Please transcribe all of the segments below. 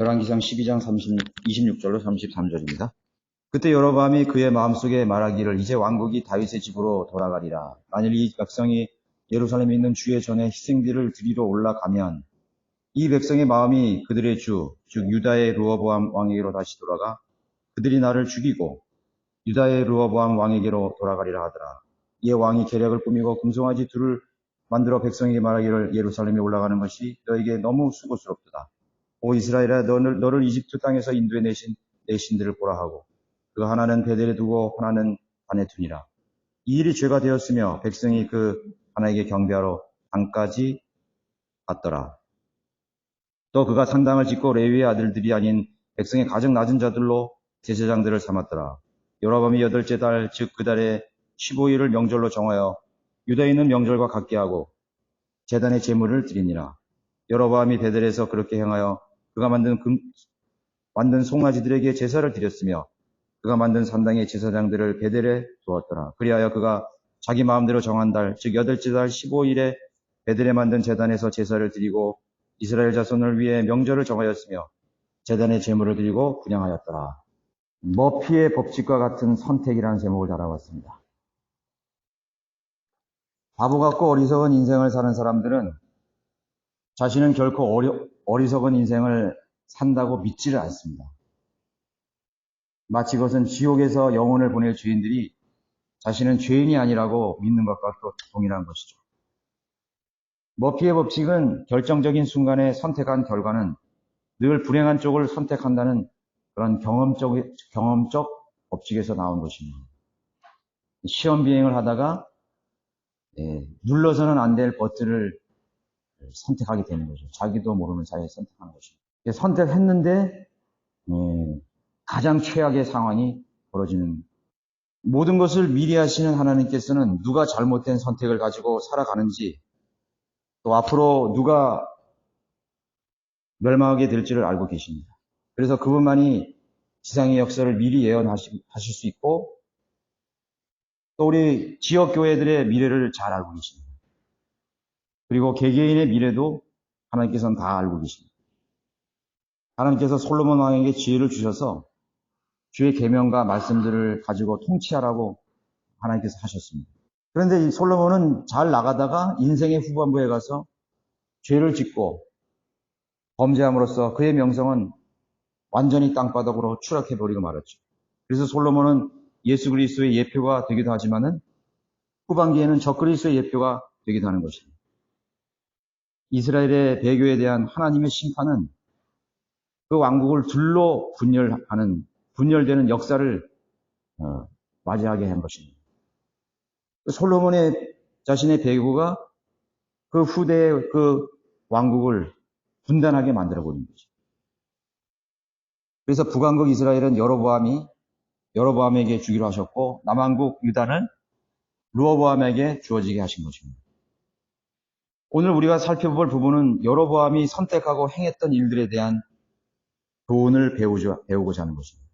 열왕기상 12장 26절로 33절입니다. 그때 여로보암이 그의 마음속에 말하기를 이제 왕국이 다윗의 집으로 돌아가리라. 만일 이 백성이 예루살렘에 있는 주의 전에 희생들을 드리러 올라가면 이 백성의 마음이 그들의 주, 즉 유다의 르호보암 왕에게로 다시 돌아가 그들이 나를 죽이고 유다의 르호보암 왕에게로 돌아가리라 하더라. 이에 왕이 계략을 꾸미고 금송아지 둘을 만들어 백성에게 말하기를 예루살렘에 올라가는 것이 너에게 너무 수고스럽도다. 오 이스라엘아, 너를 이집트 땅에서 인도해 내신 내 신들을 보라 하고 그 하나는 베델에 두고 하나는 단에 두니라. 이 일이 죄가 되었으며 백성이 그 하나에게 경배하러 단까지 갔더라. 또 그가 산당을 짓고 레위의 아들들이 아닌 백성의 가장 낮은 자들로 제사장들을 삼았더라. 여로보암이 8째 달, 즉 그 달에 15일을 명절로 정하여 유다에 있는 명절과 같게 하고 제단의 제물을 드리니라. 여로보암이 베델에서 그렇게 행하여 그가 만든 송아지들에게 제사를 드렸으며 그가 만든 산당의 제사장들을 베델에 두었더라. 그리하여 그가 자기 마음대로 정한 달, 즉 8째 달 15일에 베델에 만든 제단에서 제사를 드리고 이스라엘 자손을 위해 명절을 정하였으며 제단의 제물을 드리고 분향하였더라. 머피의 법칙과 같은 선택이라는 제목을 달아봤습니다. 바보 같고 어리석은 인생을 사는 사람들은 자신은 결코 어리석은 인생을 산다고 믿지를 않습니다. 마치 그것은 지옥에서 영혼을 보낼 죄인들이 자신은 죄인이 아니라고 믿는 것과 또 동일한 것이죠. 머피의 법칙은 결정적인 순간에 선택한 결과는 늘 불행한 쪽을 선택한다는 그런 경험적 법칙에서 나온 것입니다. 시험 비행을 하다가 눌러서는 안 될 버튼을 선택하게 되는 거죠. 자기도 모르는 사이에 선택하는 것입니다. 선택했는데 가장 최악의 상황이 벌어지는, 모든 것을 미리 하시는 하나님께서는 누가 잘못된 선택을 가지고 살아가는지 또 앞으로 누가 멸망하게 될지를 알고 계십니다. 그래서 그분만이 지상의 역사를 미리 예언하실 수 있고 또 우리 지역교회들의 미래를 잘 알고 계십니다. 그리고 개개인의 미래도 하나님께서는 다 알고 계십니다. 하나님께서 솔로몬 왕에게 지혜를 주셔서 주의 계명과 말씀들을 가지고 통치하라고 하나님께서 하셨습니다. 그런데 이 솔로몬은 잘 나가다가 인생의 후반부에 가서 죄를 짓고 범죄함으로써 그의 명성은 완전히 땅바닥으로 추락해버리고 말았죠. 그래서 솔로몬은 예수 그리스도의 예표가 되기도 하지만은 후반기에는 적그리스도의 예표가 되기도 하는 것입니다. 이스라엘의 배교에 대한 하나님의 심판은 그 왕국을 둘로 분열되는 역사를 맞이하게 한 것입니다. 솔로몬의 자신의 배교가 그 후대의 그 왕국을 분단하게 만들어버린 거죠. 그래서 북왕국 이스라엘은 여로보암에게 주기로 하셨고 남왕국 유다는 르호보암에게 주어지게 하신 것입니다. 오늘 우리가 살펴볼 부분은 여로보암이 선택하고 행했던 일들에 대한 교훈을 배우고자 하는 것입니다.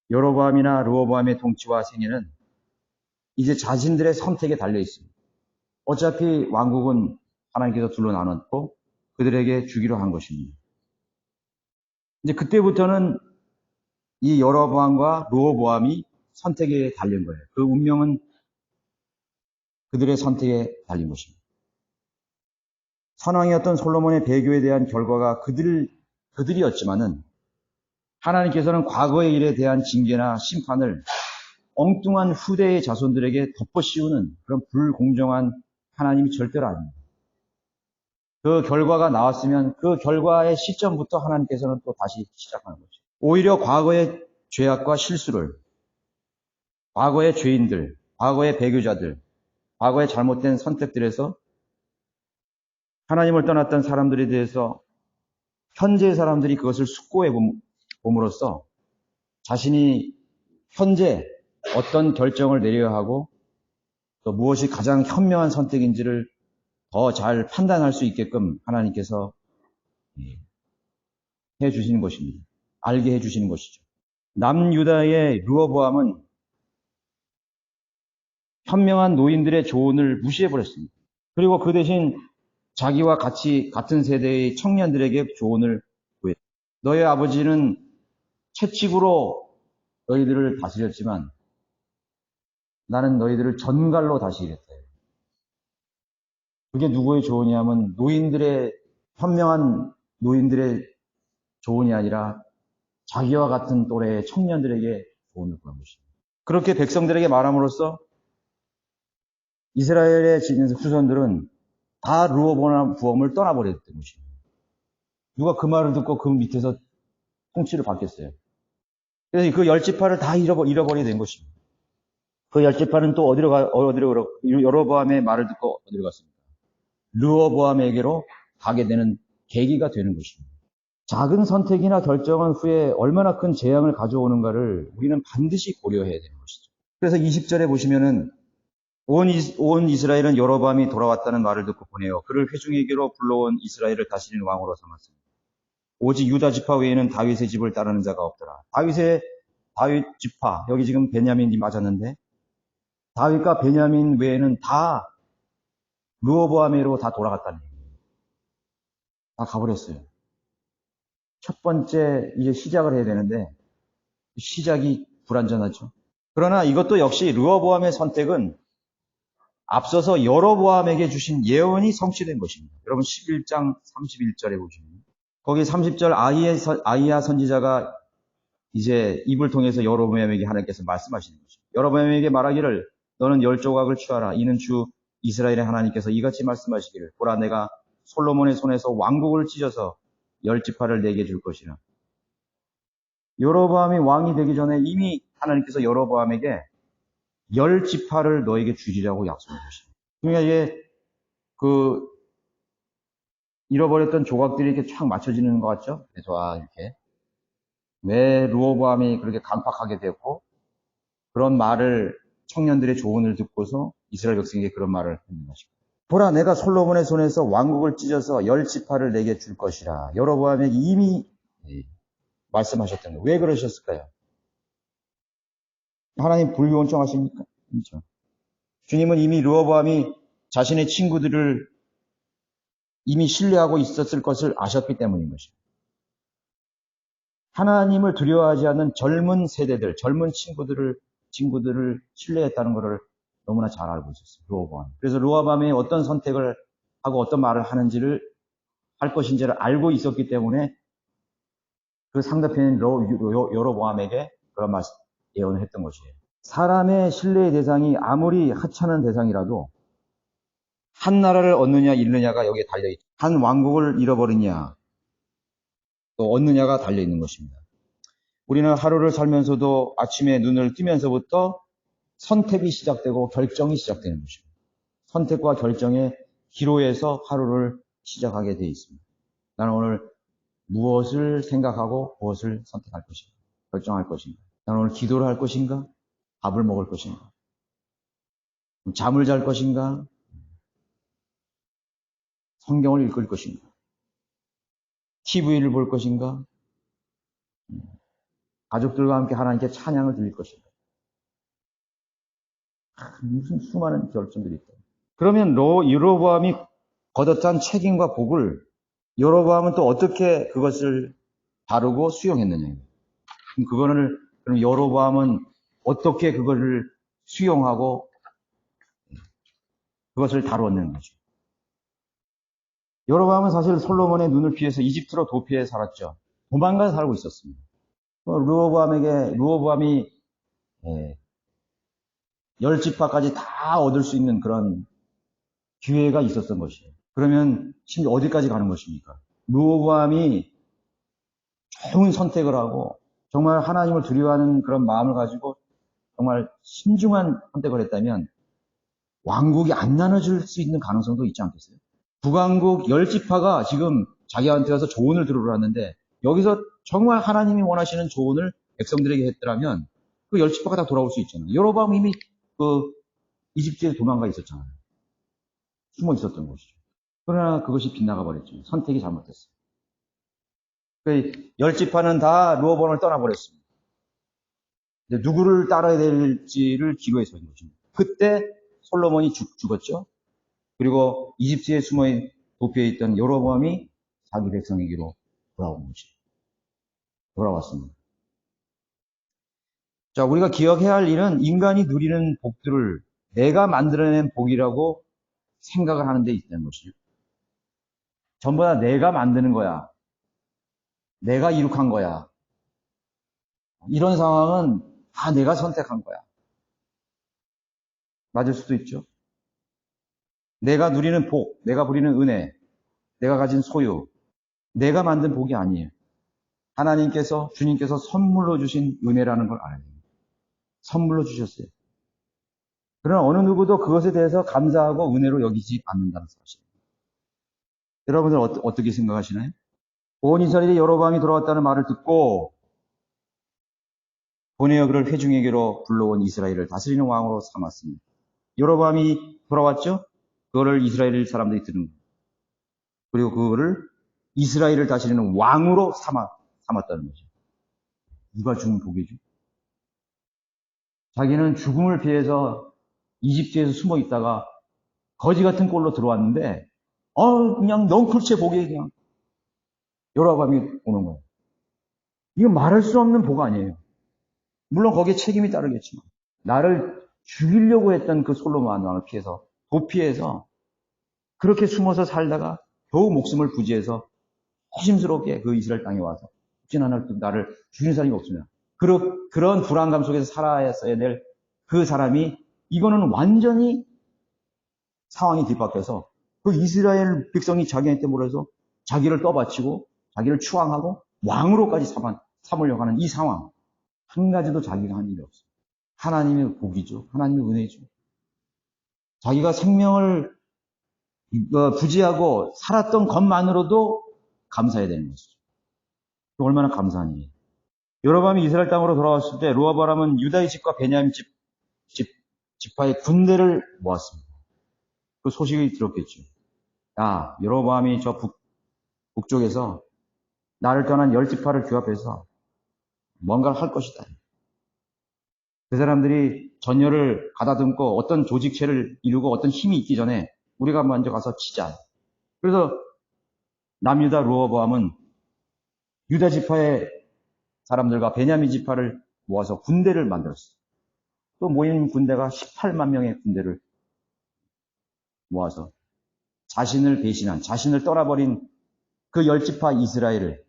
여로보암이나 르호보암의 통치와 생애는 이제 자신들의 선택에 달려 있습니다. 어차피 왕국은 하나님께서 둘로 나눴고 그들에게 주기로 한 것입니다. 이제 그때부터는 이 여로보암과 르호보암이 선택에 달린 거예요. 그 운명은 그들의 선택에 달린 것입니다. 선왕이었던 솔로몬의 배교에 대한 결과가 그들이었지만은 하나님께서는 과거의 일에 대한 징계나 심판을 엉뚱한 후대의 자손들에게 덮어씌우는 그런 불공정한 하나님이 절대로 아닙니다. 그 결과가 나왔으면 그 결과의 시점부터 하나님께서는 또 다시 시작하는 거죠. 오히려 과거의 죄악과 실수를, 과거의 죄인들, 과거의 배교자들, 과거의 잘못된 선택들에서 하나님을 떠났던 사람들에 대해서 현재의 사람들이 그것을 숙고해 봄으로써 자신이 현재 어떤 결정을 내려야 하고 또 무엇이 가장 현명한 선택인지를 더 잘 판단할 수 있게끔 하나님께서 해주시는 것입니다. 알게 해주시는 것이죠. 남유다의 르호보암은 현명한 노인들의 조언을 무시해버렸습니다. 그리고 그 대신 자기와 같은 세대의 청년들에게 조언을 구했습니다. 너의 아버지는 채찍으로 너희들을 다스렸지만 나는 너희들을 전갈로 다스리겠다. 그게 누구의 조언이냐면 현명한 노인들의 조언이 아니라 자기와 같은 또래의 청년들에게 조언을 구한 것입니다. 그렇게 백성들에게 말함으로써 이스라엘의 후손들은 다 르호보암 부엄을 떠나버렸던 것입니다. 누가 그 말을 듣고 그 밑에서 통치를 받겠어요. 그래서 그 열 지파를 다 잃어버리게 된 것입니다. 그 열 지파는 또 어디로 여로보암의 말을 듣고 어디로 갔습니까? 르호보암에게로 가게 되는 계기가 되는 것입니다. 작은 선택이나 결정한 후에 얼마나 큰 재앙을 가져오는가를 우리는 반드시 고려해야 되는 것이죠. 그래서 20절에 보시면은 온 이스라엘은 여로보암이 돌아왔다는 말을 듣고 보내요. 그를 회중에게로 불러온 이스라엘을 다스리는 왕으로 삼았습니다. 오직 유다 지파 외에는 다윗의 집을 따르는 자가 없더라. 다윗 지파, 여기 지금 베냐민이 맞았는데 다윗과 베냐민 외에는 다 르호보암으로 다 돌아갔다는 얘기예요. 다 가버렸어요. 첫 번째 이제 시작을 해야 되는데 시작이 불완전하죠. 그러나 이것도 역시 르호보암의 선택은 앞서서 여로보암에게 주신 예언이 성취된 것입니다. 여러분 11장 31절에 보시면 거기 30절 아이야 선지자가 이제 입을 통해서 여로보암에게 하나님께서 말씀하시는 것입니다. 여로보암에게 말하기를 너는 10조각을 취하라. 이는 주 이스라엘의 하나님께서 이같이 말씀하시기를 보라 내가 솔로몬의 손에서 왕국을 찢어서 10지파를 내게 줄 것이라. 여로보암이 왕이 되기 전에 이미 하나님께서 여로보암에게 10지파를 너에게 주리라고 약속하셨습니다. 그러니까 이게 잃어버렸던 조각들이 이렇게 촥 맞춰지는 것 같죠? 좋아, 이렇게. 왜 르호보암이 그렇게 강팍하게 되었고, 그런 말을, 청년들의 조언을 듣고서 이스라엘 백성에게 그런 말을 했는 것입니다. 보라, 내가 솔로몬의 손에서 왕국을 찢어서 10지파를 내게 줄 것이라. 여로보암에게 이미 말씀하셨던 거예요. 왜 그러셨을까요? 하나님 불요원청하십니까? 그렇죠. 주님은 이미 르호보암이 자신의 친구들을 이미 신뢰하고 있었을 것을 아셨기 때문인 것입니다. 하나님을 두려워하지 않는 젊은 세대들, 젊은 친구들을 신뢰했다는 것을 너무나 잘 알고 있었어요. 르호보암. 그래서 르호보암이 어떤 선택을 하고 어떤 말을 할 것인지를 알고 있었기 때문에 그 상대편인 여로보암에게 그런 예언을 했던 것이에요. 사람의 신뢰의 대상이 아무리 하찮은 대상이라도 한 나라를 얻느냐 잃느냐가 여기에 달려있죠. 한 왕국을 잃어버리냐 또 얻느냐가 달려있는 것입니다. 우리는 하루를 살면서도 아침에 눈을 뜨면서부터 선택이 시작되고 결정이 시작되는 것입니다. 선택과 결정의 기로에서 하루를 시작하게 되어 있습니다. 나는 오늘 무엇을 생각하고 무엇을 선택할 것인가, 결정할 것인가. 나는 오늘 기도를 할 것인가, 밥을 먹을 것인가, 잠을 잘 것인가, 성경을 읽을 것인가, TV를 볼 것인가, 가족들과 함께 하나님께 찬양을 드릴 것인가. 무슨 수많은 결정들이 있다. 그러면 여로보암이 거뒀던 책임과 복을 여로보암은 또 어떻게 그것을 다루고 수용했느냐. 그럼 여로보암은 어떻게 그것을 수용하고 그것을 다루었는 거죠. 여로보암은 사실 솔로몬의 눈을 피해서 이집트로 도피해 살았죠. 도망가 살고 있었습니다. 르호보암이 10지파까지 다 얻을 수 있는 그런 기회가 있었던 것이에요. 그러면 어디까지 가는 것입니까? 르호보암이 좋은 선택을 하고 정말 하나님을 두려워하는 그런 마음을 가지고 정말 신중한 선택을 했다면 왕국이 안 나눠질 수 있는 가능성도 있지 않겠어요? 북왕국 10지파가 지금 자기한테 와서 조언을 들으러 왔는데 여기서 정말 하나님이 원하시는 조언을 백성들에게 했더라면 그 10지파가 다 돌아올 수 있잖아요. 여로보암은 이미 이집트에 도망가 있었잖아요. 숨어 있었던 것이죠. 그러나 그것이 빗나가 버렸죠. 선택이 잘못됐어요. 그 10지파는 다 르호보암을 떠나버렸습니다. 누구를 따라야 될지를 기로에 서 있는 것입니다. 그때 솔로몬이 죽었죠. 그리고 이집트에 도피해 있던 여로보암이 자기 백성에게로 돌아온 것입니다. 돌아왔습니다. 자, 우리가 기억해야 할 일은 인간이 누리는 복들을 내가 만들어낸 복이라고 생각을 하는 데 있다는 것이죠. 전부 다 내가 만드는 거야. 내가 이룩한 거야. 이런 상황은 다 내가 선택한 거야. 맞을 수도 있죠. 내가 누리는 복, 내가 부리는 은혜, 내가 가진 소유, 내가 만든 복이 아니에요. 하나님께서, 주님께서 선물로 주신 은혜라는 걸 알아야 돼요. 선물로 주셨어요. 그러나 어느 누구도 그것에 대해서 감사하고 은혜로 여기지 않는다는 사실입니다. 여러분들 어떻게 생각하시나요? 온 이스라엘이 여로보암이 돌아왔다는 말을 듣고 본의 그를 회중에게로 불러온 이스라엘을 다스리는 왕으로 삼았습니다. 여로보암이 돌아왔죠? 그거를 이스라엘 사람들이 들은 거예요. 그리고 그거를 이스라엘을 다스리는 왕으로 삼았다는 거죠. 누가 준 복이죠? 자기는 죽음을 피해서 이집트에서 숨어 있다가 거지 같은 꼴로 들어왔는데, 그냥 넝쿨째 복이 그냥 여로보암이 오는 거예요. 이건 말할 수 없는 복 아니에요. 물론 거기에 책임이 따르겠지만, 나를 죽이려고 했던 그 솔로몬 왕을 피해서, 도피해서, 그렇게 숨어서 살다가 겨우 목숨을 부지해서 허심스럽게 그 이스라엘 땅에 와서, 혹시나 나를 죽이는 사람이 없으면, 그런 불안감 속에서 살아야 될 그 사람이, 이거는 완전히 상황이 뒤바뀌어서, 그 이스라엘 백성이 자기한테 몰아서 자기를 떠받치고, 자기를 추앙하고, 왕으로까지 삼으려고 하는 이 상황. 한 가지도 자기가 한 일이 없어요. 하나님의 복이죠. 하나님의 은혜죠. 자기가 생명을 부지하고 살았던 것만으로도 감사해야 되는 것이죠. 얼마나 감사한 일이에요. 여로보암이 이스라엘 땅으로 돌아왔을 때 르호보암은 유다의 집과 베냐민 지파의 군대를 모았습니다. 그 소식이 들었겠죠. 야, 여로보암이 저 북쪽에서 나를 떠난 10지파를 규합해서 뭔가를 할 것이다. 그 사람들이 전열을 가다듬고 어떤 조직체를 이루고 어떤 힘이 있기 전에 우리가 먼저 가서 치자. 그래서 남유다 르호보암은 유다 지파의 사람들과 베냐민 지파를 모아서 군대를 만들었어요. 또 모인 군대가 18만 명의 군대를 모아서 자신을 배신한, 자신을 떠나버린 그 10지파 이스라엘을,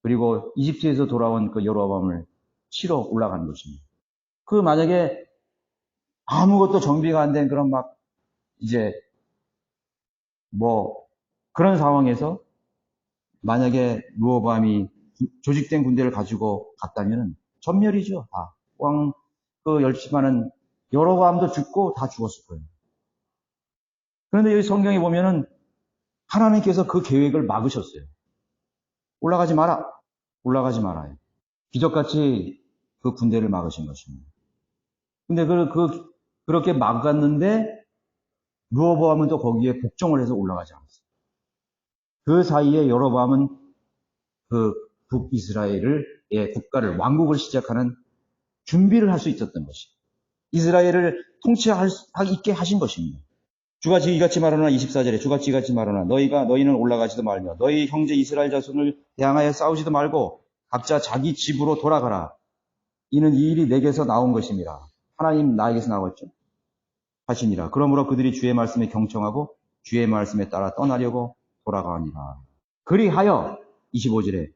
그리고 이집트에서 돌아온 그 여로보암을 치러 올라가는 것입니다. 그 만약에 아무것도 정비가 안 된 그런 이제 그런 상황에서 만약에 르호보암이 조직된 군대를 가지고 갔다면 전멸이죠. 왕 그 10지파는 여로보암도 죽고 다 죽었을 거예요. 그런데 여기 성경에 보면은 하나님께서 그 계획을 막으셨어요. 올라가지 말아요. 기적같이 그 군대를 막으신 것입니다. 근데 그렇게 막았는데 르호보암은 또 거기에 복종을 해서 올라가지 않았어요. 그 사이에 여로보암은 그 북이스라엘의 국가를, 왕국을 시작하는 준비를 할 수 있었던 것이, 이스라엘을 통치할 수 있게 하신 것입니다. 주가 이같이 말하노라, 24절에 주가 이같이 말하노라, 너희는 올라가지도 말며 너희 형제 이스라엘 자손을 대항하여 싸우지도 말고 각자 자기 집으로 돌아가라. 이는 이 일이 내게서 나온 것입니다. 하나님 나에게서 나왔죠. 하시니라. 그러므로 그들이 주의 말씀에 경청하고 주의 말씀에 따라 떠나려고 돌아가니라. 그리하여 25절에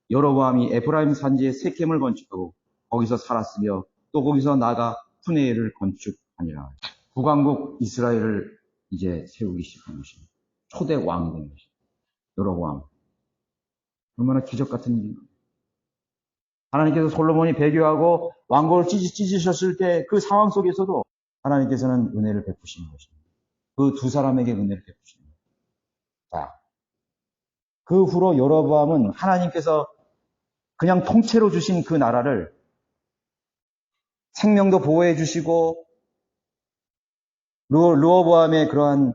여로보암이 에프라임 산지에 세겜을 건축하고 거기서 살았으며 또 거기서 나가 푸네엘을 건축하니라. 북왕국 이스라엘을 이제 세우기 시작한 것입니다. 초대 왕이 된 것입니다. 여로보암. 얼마나 기적 같은 일인가. 하나님께서 솔로몬이 배교하고 왕국을 찢으셨을 때 그 상황 속에서도 하나님께서는 은혜를 베푸시는 것입니다. 그 두 사람에게 은혜를 베푸시는 것입니다. 자, 그 후로 여로보암은 하나님께서 그냥 통째로 주신 그 나라를 생명도 보호해 주시고 르호보암의 그러한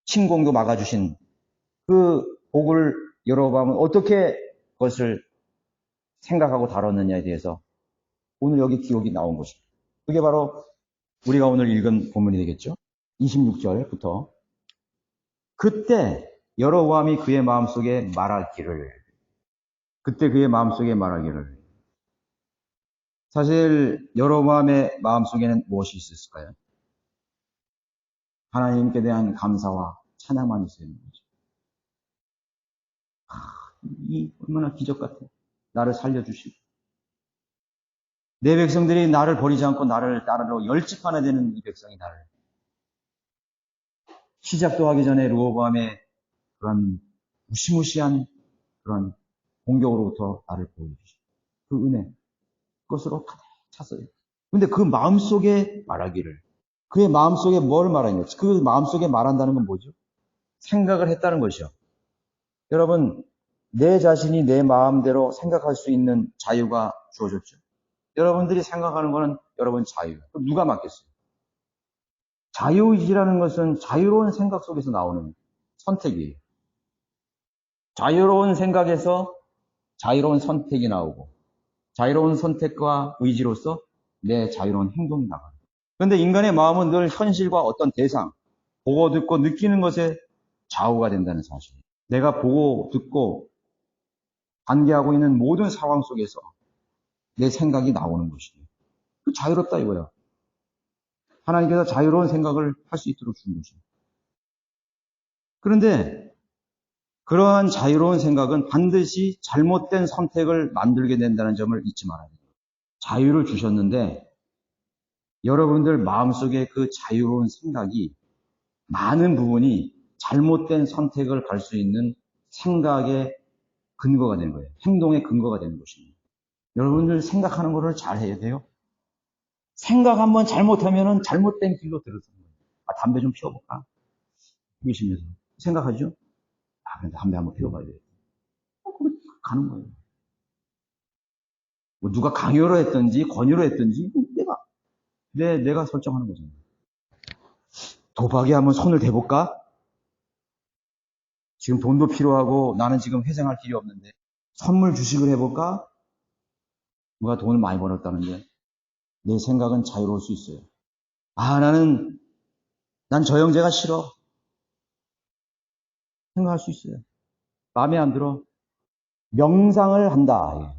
침공도 막아주신 그 복을 여로보암은 어떻게 그것을 생각하고 다뤘느냐에 대해서 오늘 여기 기록이 나온 것입니다. 그게 바로 우리가 오늘 읽은 본문이 되겠죠. 26절부터 그때 여로보암이 그의 마음속에 말할 길을 그때 그의 마음속에 말하기를. 사실 여로보암의 마음속에는 무엇이 있었을까요? 하나님께 대한 감사와 찬양만 있었는 거죠. 이 얼마나 기적 같아. 나를 살려주시고 내 백성들이 나를 버리지 않고 나를 따르러 열집하나 되는 이 백성이 나를 시작도 하기 전에 르호보암의 그런 무시무시한 그런 공격으로부터 나를 보여주시고 그 은혜 그것으로 가득 찼어요. 근데 그 마음속에 말하기를 그의 마음속에 뭘 말하는지 그 마음속에 말한다는 건 뭐죠? 생각을 했다는 것이요. 여러분 내 자신이 내 마음대로 생각할 수 있는 자유가 주어졌죠. 여러분들이 생각하는 거는 여러분 자유. 그럼 누가 맡겠어요? 자유의지라는 것은 자유로운 생각 속에서 나오는 선택이에요. 자유로운 생각에서 자유로운 선택이 나오고 자유로운 선택과 의지로서 내 자유로운 행동이 나가요. 그런데 인간의 마음은 늘 현실과 어떤 대상, 보고 듣고 느끼는 것에 좌우가 된다는 사실. 내가 보고 듣고 관계하고 있는 모든 상황 속에서 내 생각이 나오는 것이에요. 그 자유롭다 이거야. 하나님께서 자유로운 생각을 할 수 있도록 준 거죠. 그런데 그러한 자유로운 생각은 반드시 잘못된 선택을 만들게 된다는 점을 잊지 말아야 돼요. 자유를 주셨는데 여러분들 마음속에 그 자유로운 생각이 많은 부분이 잘못된 선택을 갈 수 있는 생각의 근거가 되는 거예요. 행동의 근거가 되는 것입니다. 여러분들 생각하는 거를 잘 해야 돼요. 생각 한번 잘못하면은 잘못된 길로 들어서는 거예요. 아, 담배 좀 피워볼까? 이러시면서 생각하죠? 아, 근데 담배 한번 피워봐야 돼. 가는 거예요. 뭐 누가 강요로 했든지 권유로 했든지 내가 설정하는 거잖아요. 도박에 한번 손을 대볼까? 지금 돈도 필요하고 나는 지금 회생할 길이 없는데 선물 주식을 해볼까? 누가 돈을 많이 벌었다는데 내 생각은 자유로울 수 있어요. 아, 난 저 형제가 싫어. 생각할 수 있어요. 마음에 안 들어. 명상을 한다.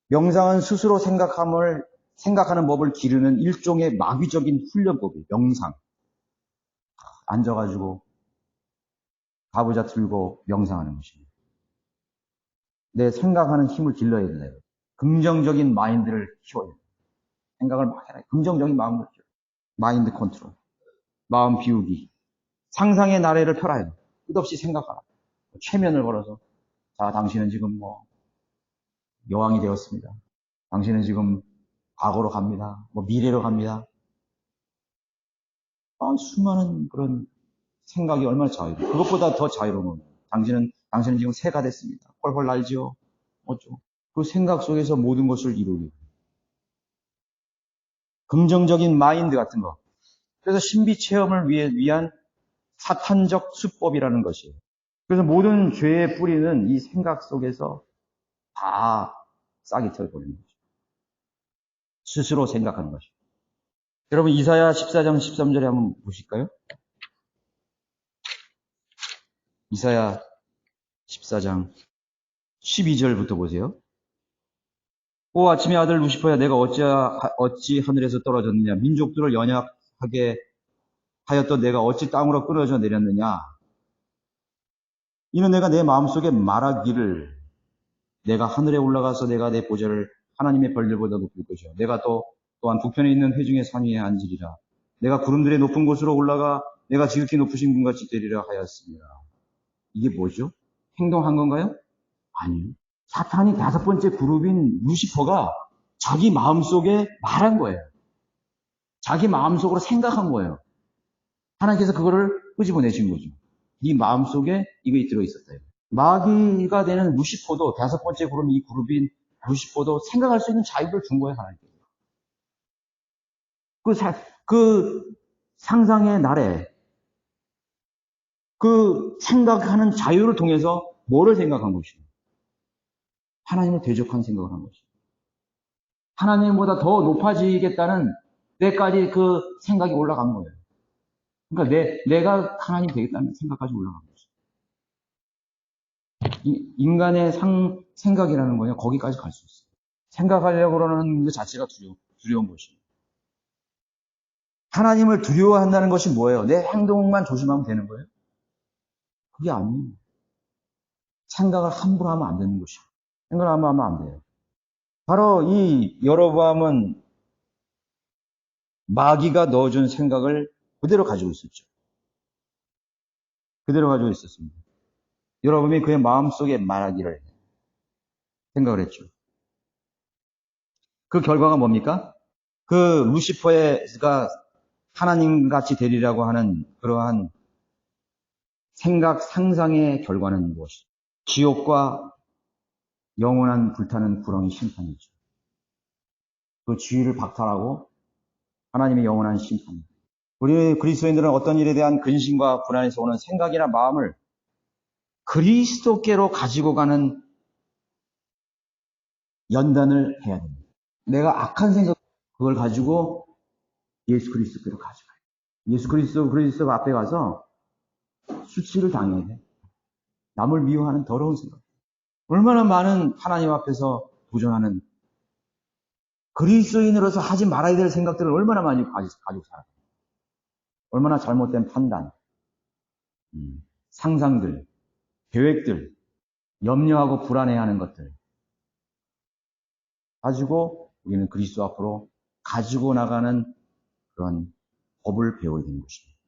명상은 스스로 생각하는 법을 기르는 일종의 마귀적인 훈련법이에요. 명상. 앉아가지고 가부좌 틀고 명상하는 것입니다. 내 생각하는 힘을 길러야 돼요. 긍정적인 마인드를 키워야 돼요. 생각을 막 해라. 긍정적인 마음을 키워요. 마인드 컨트롤. 마음 비우기. 상상의 나래를 펴라요. 끝없이 생각하라. 최면을 걸어서 자, 당신은 지금 여왕이 되었습니다. 당신은 지금 과거로 갑니다. 미래로 갑니다. 수많은 그런 생각이 얼마나 자유로워요. 그것보다 더 자유로운 거예요. 당신은 지금 새가 됐습니다. 펄펄 날지요. 어쩌고. 그 생각 속에서 모든 것을 이루게. 긍정적인 마인드 같은 거. 그래서 신비 체험을 위한 사탄적 수법이라는 것이에요. 그래서 모든 죄의 뿌리는 이 생각 속에서 다 싹이 털어버리는 거죠. 스스로 생각하는 것이죠. 여러분 이사야 14장 13절에 한번 보실까요? 이사야 14장 12절부터 보세요. 오 아침의 아들 루시퍼야 내가 어찌 하늘에서 떨어졌느냐 민족들을 연약하게 하였던 내가 어찌 땅으로 끊어져 내렸느냐 이는 내가 내 마음속에 말하기를 내가 하늘에 올라가서 내가 내 보좌를 하나님의 벌들보다 높일 것이요 내가 또한 북편에 있는 회중의 산 위에 앉으리라 내가 구름들의 높은 곳으로 올라가 내가 지극히 높으신 분같이 되리라 하였습니다. 이게 뭐죠? 행동한 건가요? 아니요. 사탄이 5번째 그룹인 루시퍼가 자기 마음속에 말한 거예요. 자기 마음속으로 생각한 거예요. 하나님께서 그거를 끄집어내신 거죠. 네 마음속에 이게 들어있었다. 마귀가 되는 루시퍼도 5번째 그룹 이 그룹인 루시퍼도 생각할 수 있는 자유를 준 거예요. 하나님께서. 그 상상의 날에 그 생각하는 자유를 통해서 뭐를 생각한 것이에요? 하나님을 대적한 생각을 한 것이에요. 하나님보다 더 높아지겠다는 때까지 그 생각이 올라간 거예요. 그러니까 내가 하나님 되겠다는 생각까지 올라간 거죠. 인간의 생각이라는 거냐, 거기까지 갈 수 있어요. 생각하려고 그러는 것 자체가 두려운 것이에요. 하나님을 두려워한다는 것이 뭐예요? 내 행동만 조심하면 되는 거예요? 그게 아니에요. 생각을 함부로 하면 안 되는 것이에요. 생각을 함부로 하면 안 돼요. 바로 이 여로보암은 마귀가 넣어준 생각을 그대로 가지고 있었죠. 그대로 가지고 있었습니다. 여러분이 그의 마음속에 말하기를 생각을 했죠. 그 결과가 뭡니까? 그 루시퍼가 하나님같이 되리라고 하는 그러한 생각, 상상의 결과는 무엇이죠? 지옥과 영원한 불타는 구렁이 심판이죠. 그 지위를 박탈하고 하나님의 영원한 심판입니다. 우리 그리스도인들은 어떤 일에 대한 근심과 불안에서 오는 생각이나 마음을 그리스도께로 가지고 가는 연단을 해야 됩니다. 내가 악한 생각, 그걸 가지고 예수 그리스도께로 가져가요. 예수 그리스도 앞에 가서 수치를 당해야 돼. 남을 미워하는 더러운 생각. 얼마나 많은 하나님 앞에서 도전하는 그리스도인으로서 하지 말아야 될 생각들을 얼마나 많이 가지고 살아요. 얼마나 잘못된 판단, 상상들, 계획들, 염려하고 불안해하는 것들 가지고 우리는 그리스도 앞으로 가지고 나가는 그런 법을 배워야 되는 것입니다.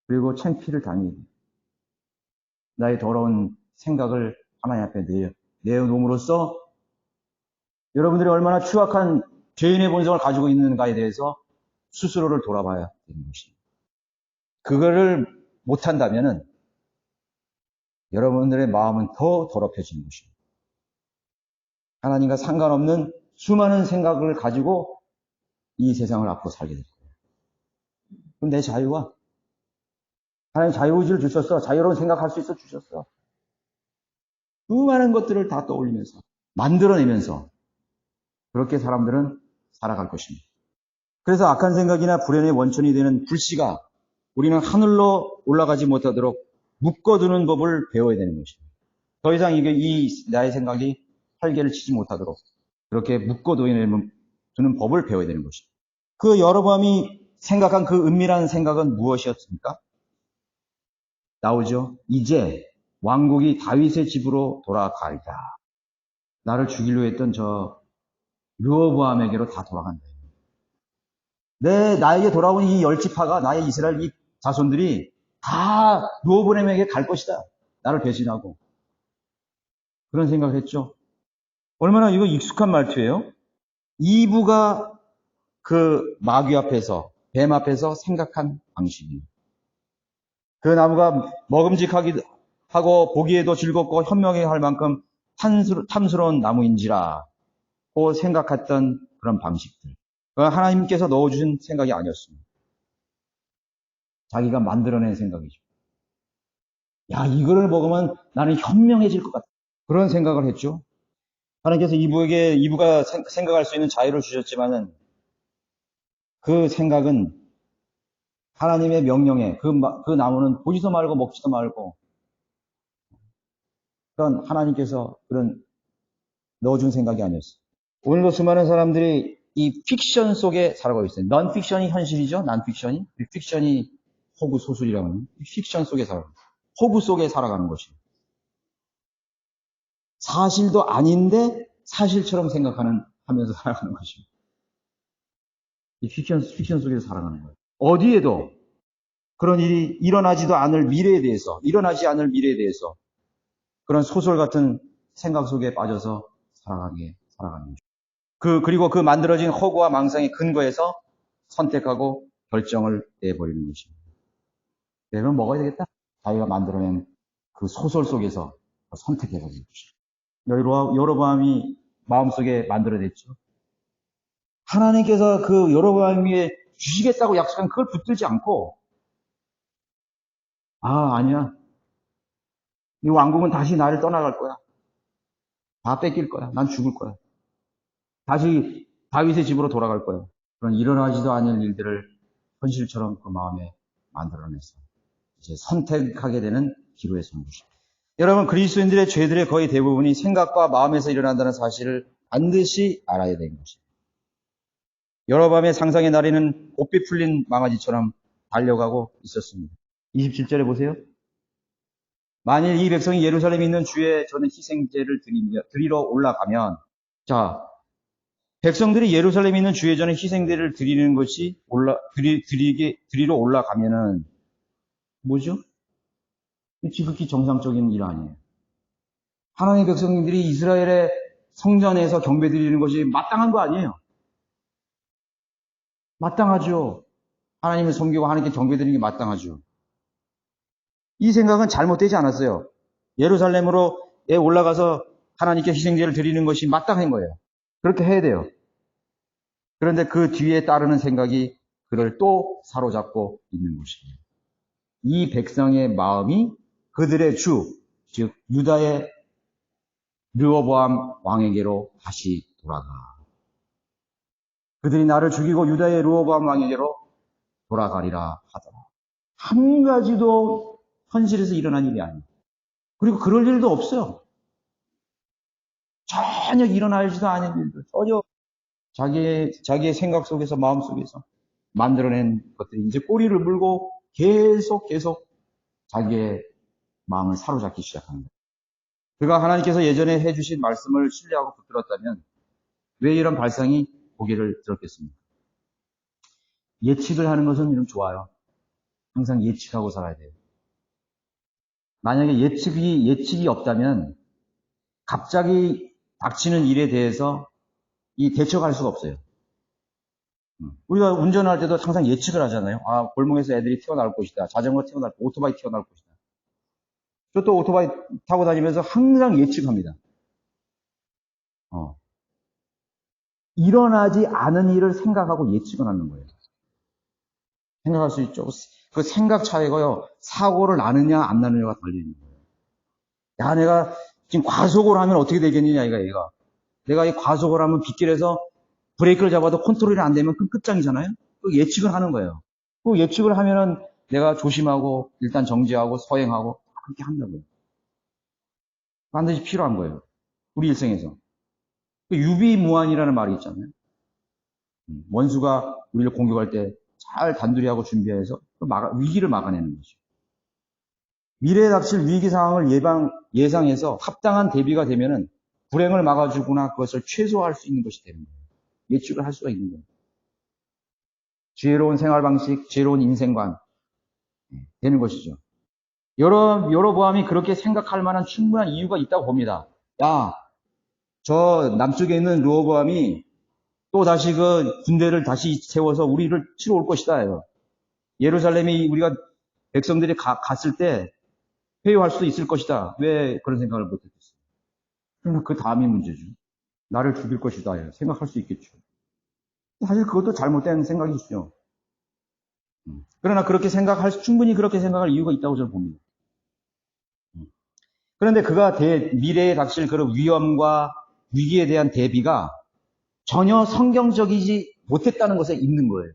그리고 창피를 당해야 됩니다. 나의 더러운 생각을 하나님 앞에 내어놓음으로써 여러분들이 얼마나 추악한 죄인의 본성을 가지고 있는가에 대해서 스스로를 돌아봐야 되는 것입니다. 그거를 못한다면은 여러분들의 마음은 더 더럽혀지는 것입니다. 하나님과 상관없는 수많은 생각을 가지고 이 세상을 앞으로 살게 될 거예요. 그럼 내 자유와 하나님 자유의지를 주셨어. 자유로운 생각할 수 있어 주셨어. 수많은 것들을 다 떠올리면서 만들어내면서 그렇게 사람들은 살아갈 것입니다. 그래서 악한 생각이나 불행의 원천이 되는 불씨가 우리는 하늘로 올라가지 못하도록 묶어두는 법을 배워야 되는 것입니다. 더 이상 나의 생각이 활개를 치지 못하도록 그렇게 묶어두는 법을 배워야 되는 것입니다. 그 여로보암이 생각한 그 은밀한 생각은 무엇이었습니까? 나오죠. 이제 왕국이 다윗의 집으로 돌아가리라. 나를 죽이려 했던 저 르호보암에게로 다 돌아간다. 나에게 돌아온 이 열지파가 나의 이스라엘 이 자손들이 다 르호보암에게 갈 것이다. 나를 배신하고. 그런 생각을 했죠. 얼마나 이거 익숙한 말투예요? 이브가 그 마귀 앞에서, 뱀 앞에서 생각한 방식이에요. 그 나무가 먹음직하기도 하고 보기에도 즐겁고 현명해 할 만큼 탐스러운 나무인지라 고 생각했던 그런 방식들. 하나님께서 넣어주신 생각이 아니었습니다. 자기가 만들어낸 생각이죠. 야, 이거를 먹으면 나는 현명해질 것 같다. 그런 생각을 했죠. 하나님께서 이브가 생각할 수 있는 자유를 주셨지만은 그 생각은 하나님의 명령에 그 나무는 보지도 말고 먹지도 말고 그런 하나님께서 그런 넣어준 생각이 아니었어요. 오늘도 수많은 사람들이 이 픽션 속에 살아가고 있어요. 넌 픽션이 현실이죠. 난 픽션이. 픽션이 호구 소설이라고 하는 픽션 속에 살아가는 호구 속에 살아가는 것이에요. 사실도 아닌데 사실처럼 하면서 살아가는 것이에요. 이 픽션 속에서 살아가는 거예요. 어디에도 그런 일이 일어나지 않을 미래에 대해서 그런 소설 같은 생각 속에 빠져서 살아가는 거죠. 그리고 그 만들어진 허구와 망상의 근거에서 선택하고 결정을 내버리는 것입니다. 내가 먹어야 되겠다. 자기가 만들어낸 그 소설 속에서 선택해버리는 것입니다. 여로보암이 마음속에 만들어냈죠. 하나님께서 그 여로보암에게 주시겠다고 약속한 그걸 붙들지 않고 아니야. 이 왕국은 다시 나를 떠나갈 거야. 다 뺏길 거야. 난 죽을 거야. 다시 다윗의 집으로 돌아갈 거야. 그런 일어나지도 않을 일들을 현실처럼 그 마음에 만들어내서 이제 선택하게 되는 기로에 선 것입니다. 여러분, 그리스도인들의 죄들의 거의 대부분이 생각과 마음에서 일어난다는 사실을 반드시 알아야 되는 것입니다. 여로보암의 상상의 나리는 곱비 풀린 망아지처럼 달려가고 있었습니다. 27절에 보세요. 만일 이 백성이 예루살렘에 있는 주의 전에 희생제를 드리러 올라가면, 자, 백성들이 예루살렘에 있는 주의 전에 희생제를 드리는 것이 드리러 올라가면은 뭐죠? 지극히 정상적인 일 아니에요. 하나님의 백성들이 이스라엘의 성전에서 경배 드리는 것이 마땅한 거 아니에요. 마땅하죠. 하나님을 섬기고 하나님께 경배 드리는 게 마땅하죠. 이 생각은 잘못되지 않았어요. 예루살렘으로에 올라가서 하나님께 희생제를 드리는 것이 마땅한 거예요. 그렇게 해야 돼요. 그런데 그 뒤에 따르는 생각이 그를 또 사로잡고 있는 것입니다. 이 백성의 마음이 그들의 주, 즉 유다의 르호보암 왕에게로 다시 돌아가. 그들이 나를 죽이고 유다의 르호보암 왕에게로 돌아가리라 하더라. 한 가지도 현실에서 일어난 일이 아니에요. 그리고 그럴 일도 없어요. 전혀 일어나지도 않은 일도 전혀 자기의 생각 속에서 마음 속에서 만들어낸 것들이 이제 꼬리를 물고 계속 자기의 마음을 사로잡기 시작합니다. 그가 하나님께서 예전에 해주신 말씀을 신뢰하고 붙들었다면 왜 이런 발상이 고개를 들었겠습니까? 예측을 하는 것은 좀 좋아요. 항상 예측하고 살아야 돼요. 만약에 예측이 없다면 갑자기 닥치는 일에 대해서 대처할 수가 없어요. 우리가 운전할 때도 항상 예측을 하잖아요. 아, 골목에서 애들이 튀어나올 것이다. 자전거 튀어나올 것이다. 오토바이 튀어나올 것이다. 저 또 오토바이 타고 다니면서 항상 예측합니다. 일어나지 않은 일을 생각하고 예측을 하는 거예요. 생각할 수 있죠. 그 생각 차이가요, 사고를 나느냐, 안 나느냐가 달려있는 거예요. 야, 내가 지금 과속을 하면 어떻게 되겠느냐, 얘가. 내가 이 과속을 하면 빗길에서 브레이크를 잡아도 컨트롤이 안 되면 끝장이잖아요? 그 예측을 하는 거예요. 그 예측을 하면은 내가 조심하고, 일단 정지하고, 서행하고, 그렇게 한다고요. 반드시 필요한 거예요. 우리 일생에서. 유비무환이라는 말이 있잖아요. 원수가 우리를 공격할 때 잘 단둘이 하고 준비해서 위기를 막아내는 거죠. 미래에 닥칠 위기 상황을 예상해서 합당한 대비가 되면은 불행을 막아주거나 그것을 최소화할 수 있는 것이 되는 거예요. 예측을 할 수가 있는 거예요. 지혜로운 생활 방식, 지혜로운 인생관 되는 것이죠. 여로보암이 그렇게 생각할 만한 충분한 이유가 있다고 봅니다. 야, 저 남쪽에 있는 르호보암이 또 다시 그 군대를 다시 세워서 우리를 치러 올 것이다. 예루살렘이 우리가 백성들이 갔을 때 회유할 수도 있을 것이다. 왜 그런 생각을 못했겠어요? 그러나 그 다음이 문제죠. 나를 죽일 것이다. 생각할 수 있겠죠. 사실 그것도 잘못된 생각이죠. 그러나 충분히 그렇게 생각할 이유가 있다고 저는 봅니다. 그런데 그가 미래에 닥칠 그런 위험과 위기에 대한 대비가 전혀 성경적이지 못했다는 것에 있는 거예요.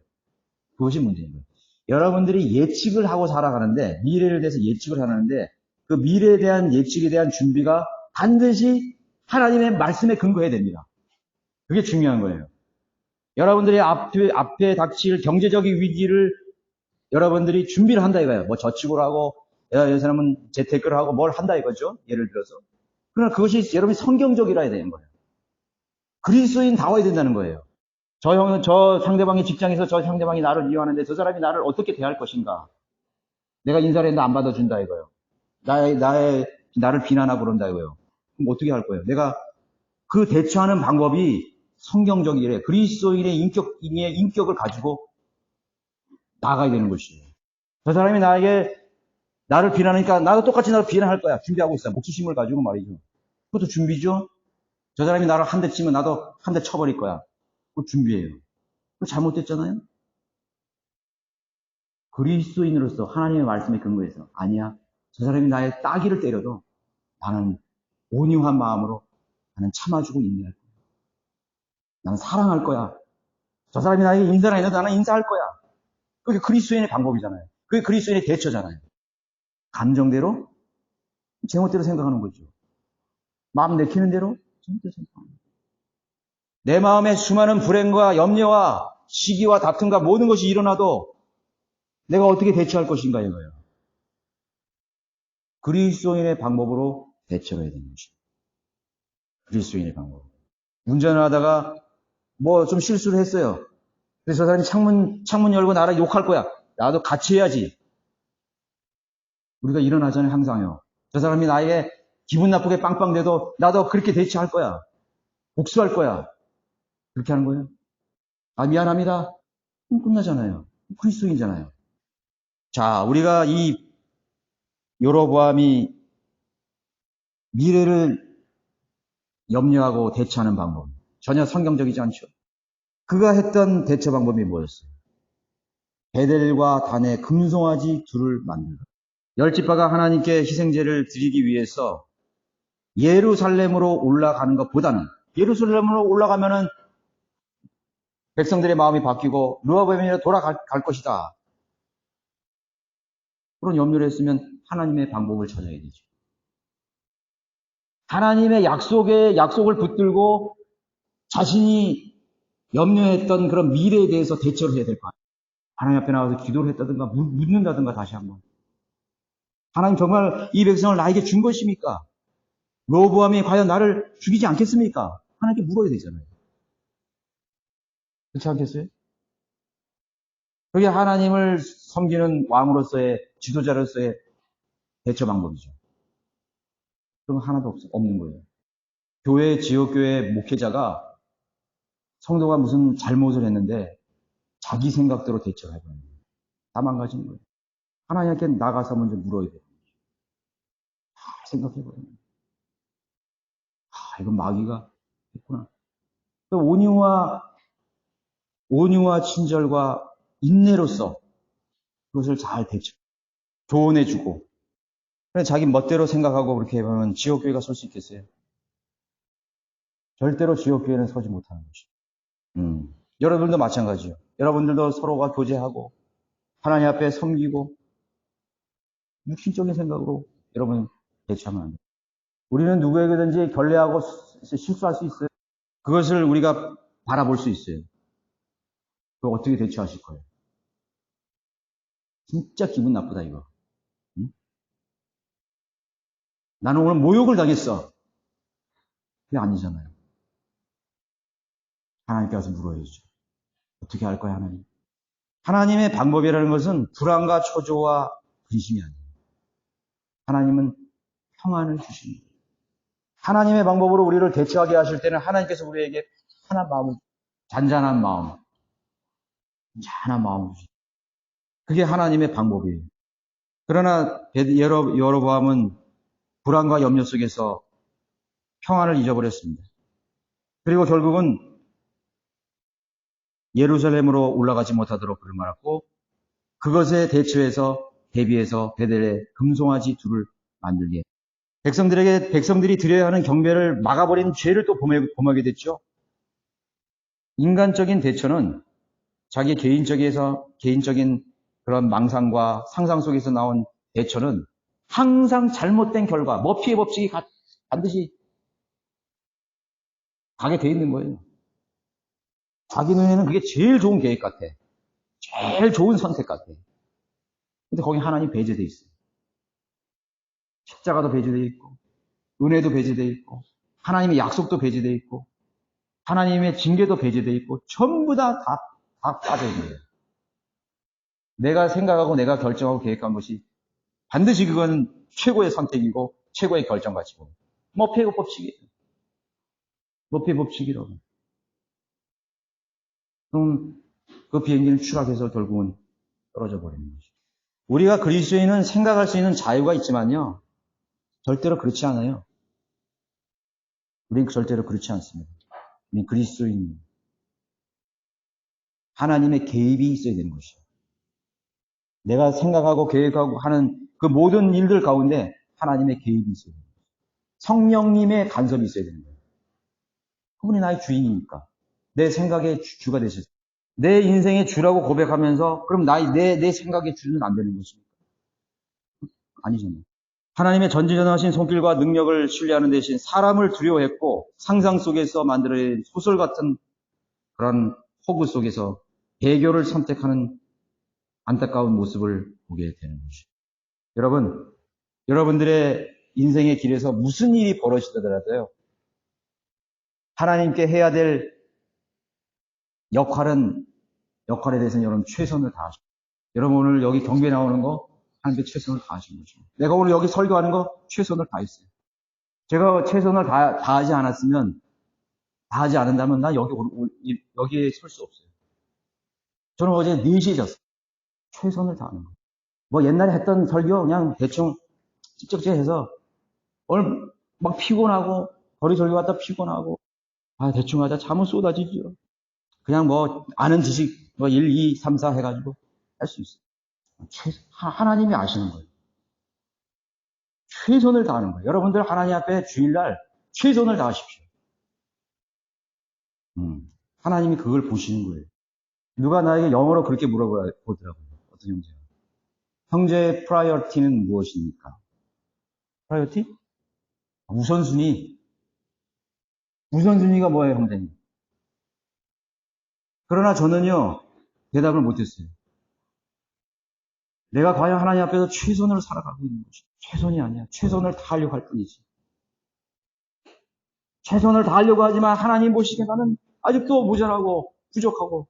그것이 문제인 거예요. 여러분들이 예측을 하고 살아가는데, 미래를 대해서 예측을 하는데, 그 미래에 대한 예측에 대한 준비가 반드시 하나님의 말씀에 근거해야 됩니다. 그게 중요한 거예요. 여러분들이 앞에 닥칠 경제적인 위기를 여러분들이 준비를 한다 이거예요. 뭐 저축을 하고, 이 사람은 재테크를 하고 뭘 한다 이거죠. 예를 들어서. 그러나 그것이 여러분이 성경적이라야 되는 거예요. 그리스도인 다워야 된다는 거예요. 저 상대방의 직장에서 저 상대방이 나를 이용하는데 저 사람이 나를 어떻게 대할 것인가? 내가 인사를 했는데 안 받아준다 이거예요. 나를 비난하고 그런다 이거예요. 그럼 어떻게 할 거예요? 내가 그 대처하는 방법이 성경적이래. 그리스도인의 인격을 가지고 나가야 되는 것이에요. 저 사람이 나를 비난하니까 나도 똑같이 나를 비난할 거야. 준비하고 있어. 목수심을 가지고 말이죠. 그것도 준비죠. 저 사람이 나를 한 대 치면 나도 한 대 쳐버릴 거야. 그거 준비해요. 그거 잘못됐잖아요? 그리스도인으로서 하나님의 말씀에 근거해서 아니야. 저 사람이 나의 따귀를 때려도 나는 온유한 마음으로 나는 참아주고 인내할 거야. 나는 사랑할 거야. 저 사람이 나에게 인사를 해도 나는 인사할 거야. 그게 그리스도인의 방법이잖아요. 그게 그리스도인의 대처잖아요. 감정대로 제멋대로 생각하는 거죠. 마음 내키는 대로 제멋대로 생각하는 거죠. 내 마음에 수많은 불행과 염려와 시기와 다툼과 모든 것이 일어나도 내가 어떻게 대처할 것인가 이거예요. 그리스도인의 방법으로 대처를 해야 되는 것입니다. 그리스도인의 방법. 운전을 하다가 뭐 좀 실수를 했어요. 그래서 저 사람이 창문 열고 나를 욕할 거야. 나도 같이 해야지. 우리가 일어나잖아요, 항상요. 저 사람이 나에게 기분 나쁘게 빵빵대도 나도 그렇게 대처할 거야. 복수할 거야. 그렇게 하는 거예요. 아, 미안합니다. 그럼 끝나잖아요. 그리스도인이잖아요. 자, 우리가 이 여로보암이 미래를 염려하고 대처하는 방법. 전혀 성경적이지 않죠. 그가 했던 대처 방법이 뭐였어요? 베델과 단의 금송아지 둘을 만들다. 열지파가 하나님께 희생제를 드리기 위해서 예루살렘으로 올라가는 것보다는 예루살렘으로 올라가면은 백성들의 마음이 바뀌고 르호보암이 돌아갈 것이다. 그런 염려를 했으면 하나님의 방법을 찾아야 되죠. 하나님의 약속을 붙들고 자신이 염려했던 그런 미래에 대해서 대처를 해야 될 거 아니에요. 하나님 앞에 나와서 기도를 했다든가 묻는다든가 다시 한번. 하나님 정말 이 백성을 나에게 준 것입니까? 르호보암이 과연 나를 죽이지 않겠습니까? 하나님께 물어야 되잖아요. 그렇지 않겠어요? 그게 하나님을 섬기는 왕으로서의 지도자로서의 대처 방법이죠. 그런 거 하나도 없는 거예요. 지역교회 목회자가 성도가 무슨 잘못을 했는데 자기 생각대로 대처를 해버리는 거예요. 다 망가진 거예요. 하나님께 나가서 먼저 물어야 돼요. 생각해버리는 거예요. 이건 마귀가 했구나. 온유와 친절과 인내로서 그것을 잘 조언해주고, 자기 멋대로 생각하고 그렇게 해보면 지옥교회가 설 수 있겠어요? 절대로 지옥교회는 서지 못하는 것이죠. 여러분들도 마찬가지요. 여러분들도 서로가 교제하고, 하나님 앞에 섬기고, 육신적인 생각으로 여러분 대처하면 안 돼요. 우리는 누구에게든지 결례하고 실수할 수 있어요. 그것을 우리가 바라볼 수 있어요. 그거 어떻게 대처하실 거예요? 진짜 기분 나쁘다, 이거. 응? 나는 오늘 모욕을 당했어. 그게 아니잖아요. 하나님께 가서 물어야죠. 어떻게 할 거야, 하나님? 하나님의 방법이라는 것은 불안과 초조와 근심이 아니에요. 하나님은 평안을 주십니다. 하나님의 방법으로 우리를 대처하게 하실 때는 하나님께서 우리에게 잔잔한 마음을 주십니다. 그게 하나님의 방법이에요. 그러나 여로보암은 불안과 염려 속에서 평안을 잊어버렸습니다. 그리고 결국은 예루살렘으로 올라가지 못하도록 그를 말았고, 그것에 대비해서 베델에 금송아지 둘을 만들게. 백성들이 드려야 하는 경배를 막아버린 죄를 또 범하게 됐죠. 인간적인 대처는 자기 개인적인 그런 망상과 상상 속에서 나온 대처는 항상 잘못된 결과, 머피의 법칙이 반드시 가게 돼 있는 거예요. 자기 눈에는 그게 제일 좋은 계획 같아. 제일 좋은 선택 같아. 근데 거기 하나님 배제돼 있어요. 십자가도 배제돼 있고, 은혜도 배제돼 있고, 하나님의 약속도 배제돼 있고, 하나님의 징계도 배제돼 있고, 전부 다 빠져 있는 거예요. 내가 생각하고 내가 결정하고 계획한 것이 반드시 그건 최고의 선택이고 최고의 결정가치고 머피의 법칙이에요. 머피의 법칙이라고. 그럼 그 비행기는 추락해서 결국은 떨어져 버리는 거죠. 우리가 그리스도인은 생각할 수 있는 자유가 있지만요, 절대로 그렇지 않아요. 우리는 절대로 그렇지 않습니다. 우리는 그리스도인, 하나님의 개입이 있어야 되는 것이죠. 내가 생각하고 계획하고 하는 그 모든 일들 가운데 하나님의 개입이 있어야 됩니다. 성령님의 간섭이 있어야 되는 거예요. 그분이 나의 주인이니까. 내 생각의 주가 되셨어요. 내 인생의 주라고 고백하면서 그럼 내 생각의 주는 안 되는 것입니까? 아니잖아요. 하나님의 전지전능하신 손길과 능력을 신뢰하는 대신 사람을 두려워했고 상상 속에서 만들어낸 소설 같은 그런 허구 속에서 배교를 선택하는 안타까운 모습을 보게 되는 것이죠. 여러분, 여러분들의 인생의 길에서 무슨 일이 벌어지더라도요, 하나님께 해야 될 역할에 대해서는 여러분 최선을 다하십시오. 여러분 오늘 여기 경배 나오는 거 하나님께 최선을 다하신 거죠. 내가 오늘 여기 설교하는 거 최선을 다했어요. 제가 최선을 다하지 않는다면 나 여기에 설 수 없어요. 저는 어제 4시에 잤어요. 최선을 다하는 거예요. 뭐 옛날에 했던 설교 그냥 대충 찝쩍해서 오늘 막 피곤하고 거리 설교 갔다 피곤하고 대충 하자 잠은 쏟아지죠. 그냥 뭐 아는 지식 뭐 1, 2, 3, 4 해가지고 할 수 있어요. 하나님이 아시는 거예요. 최선을 다하는 거예요. 여러분들 하나님 앞에 주일날 최선을 다하십시오. 하나님이 그걸 보시는 거예요. 누가 나에게 영어로 그렇게 물어보더라고요. 어떤 형제가. 형제의 프라이어티는 무엇입니까? 프라이어티? 우선순위가 뭐예요, 형제님? 그러나 저는요, 대답을 못했어요. 내가 과연 하나님 앞에서 최선으로 살아가고 있는 것이 최선이 아니야. 최선을 다하려고 할 뿐이지. 최선을 다하려고 하지만 하나님 보시기에 나는 아직도 모자라고 부족하고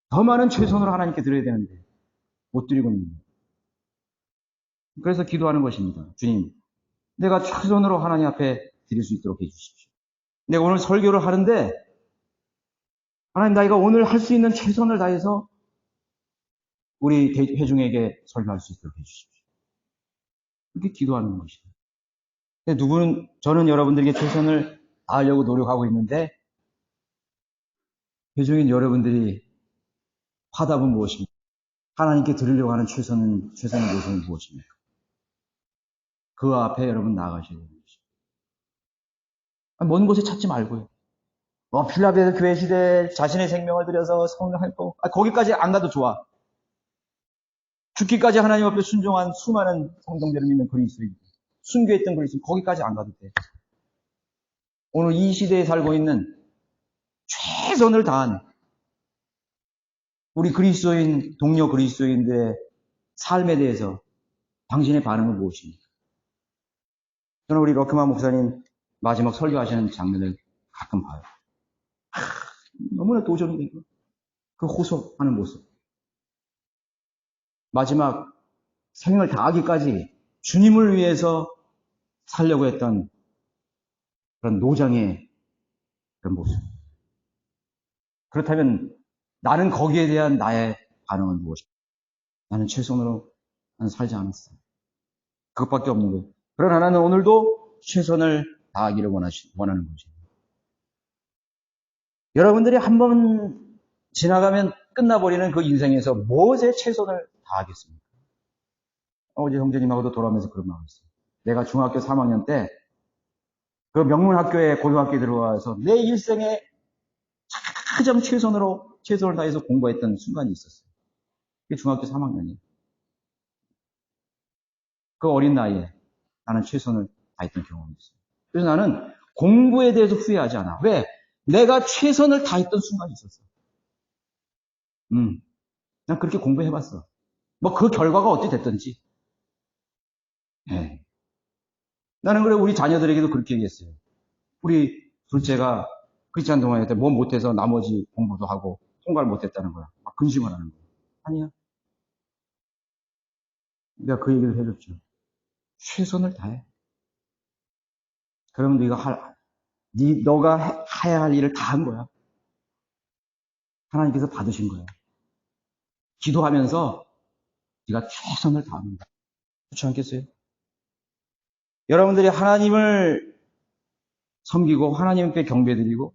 더 많은 최선으로 하나님께 드려야 되는데 못 드리고 있는 거예요. 그래서 기도하는 것입니다. 주님, 내가 최선으로 하나님 앞에 드릴 수 있도록 해주십시오. 내가 오늘 설교를 하는데 하나님, 내가 오늘 할 수 있는 최선을 다해서 우리 회중에게 설교할 수 있도록 해주십시오. 이렇게 기도하는 것이에요. 저는 여러분들에게 최선을 다하려고 노력하고 있는데 회중인 여러분들이 화답은 무엇입니까? 하나님께 드리려고 하는 최선의 모습은 무엇입니까? 그 앞에 여러분 나아가셔야 되는 것이죠. 먼 곳에 찾지 말고요. 필라델피아 교회 시대에 자신의 생명을 들여서 성령할 거, 거기까지 안 가도 좋아. 죽기까지 하나님 앞에 순종한 수많은 성경들을 믿는 그리스도인, 순교했던 그리스도인, 거기까지 안 가도 돼. 오늘 이 시대에 살고 있는 최선을 다한 우리 그리스도인, 동료 그리스도인들의 삶에 대해서 당신의 반응은 무엇입니까? 저는 우리 러크만 목사님 마지막 설교하시는 장면을 가끔 봐요. 너무나 도전이 되고 그 호소하는 모습. 마지막 생을 다하기까지 주님을 위해서 살려고 했던 그런 노장의 그런 모습. 그렇다면 나는 거기에 대한 나의 반응은 무엇일까? 나는 최선으로 살지 않았어. 그것밖에 없는 거예요. 그러나 나는 오늘도 최선을 다하기를 원하는 거죠. 여러분들이 한번 지나가면 끝나버리는 그 인생에서 무엇에 최선을 다하겠습니까? 어제 형제님하고도 돌아오면서 그런 말 했어요. 내가 중학교 3학년 때 그 명문학교에 고등학교에 들어와서 내 일생에 가장 최선을 다해서 공부했던 순간이 있었어요. 그게 중학교 3학년이에요. 그 어린 나이에 나는 최선을 다했던 경험이 있어요. 그래서 나는 공부에 대해서 후회하지 않아. 왜? 내가 최선을 다했던 순간이 있었어. 난 그렇게 공부해봤어. 뭐 그 결과가 어찌 됐든지. 네. 나는 그래 우리 자녀들에게도 그렇게 얘기했어요. 우리 둘째가 크리스찬 동아리 때 뭐 못해서 나머지 공부도 하고 통과를 못했다는 거야. 막 근심을 하는 거야. 아니야. 내가 그 얘기를 해줬죠. 최선을 다해. 그러면 너가 해야 할 일을 다 한 거야. 하나님께서 받으신 거야. 기도하면서 네가 최선을 다하는 거야. 그렇지 않겠어요? 여러분들이 하나님을 섬기고 하나님께 경배드리고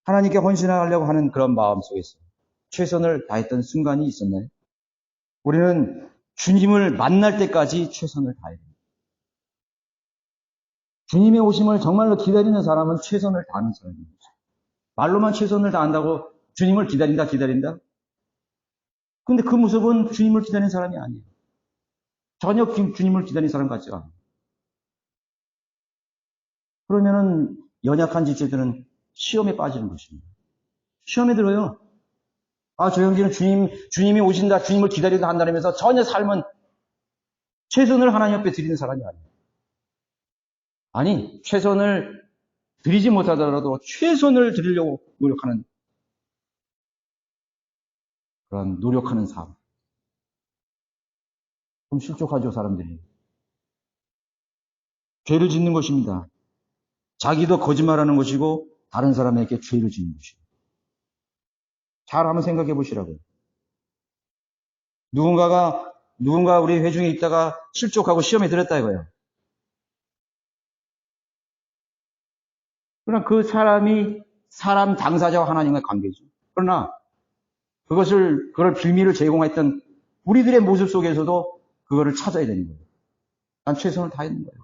하나님께 헌신하려고 하는 그런 마음 속에서 최선을 다했던 순간이 있었나요? 우리는 주님을 만날 때까지 최선을 다해야 됩니다. 주님의 오심을 정말로 기다리는 사람은 최선을 다하는 사람입니다. 말로만 최선을 다한다고 주님을 기다린다? 근데 그 모습은 주님을 기다리는 사람이 아니에요. 전혀 주님을 기다리는 사람 같지가 않아요. 그러면은 연약한 지체들은 시험에 빠지는 것입니다. 시험에 들어요. 아, 저 형제는 주님이 오신다, 주님을 기다린다 한다면서 전혀 삶은 최선을 하나님 앞에 드리는 사람이 아니에요. 아니, 최선을 드리지 못하더라도 최선을 드리려고 노력하는, 그런 노력하는 삶. 그럼 실족하죠, 사람들이. 죄를 짓는 것입니다. 자기도 거짓말하는 것이고 다른 사람에게 죄를 짓는 것이고. 잘 한번 생각해 보시라고요. 누군가 우리 회중에 있다가 실족하고 시험에 들었다 이거예요. 그러나 그 사람이 사람 당사자와 하나님과의 관계죠. 그러나 그걸 빌미를 제공했던 우리들의 모습 속에서도 그거를 찾아야 되는 거예요. 난 최선을 다했는 거예요.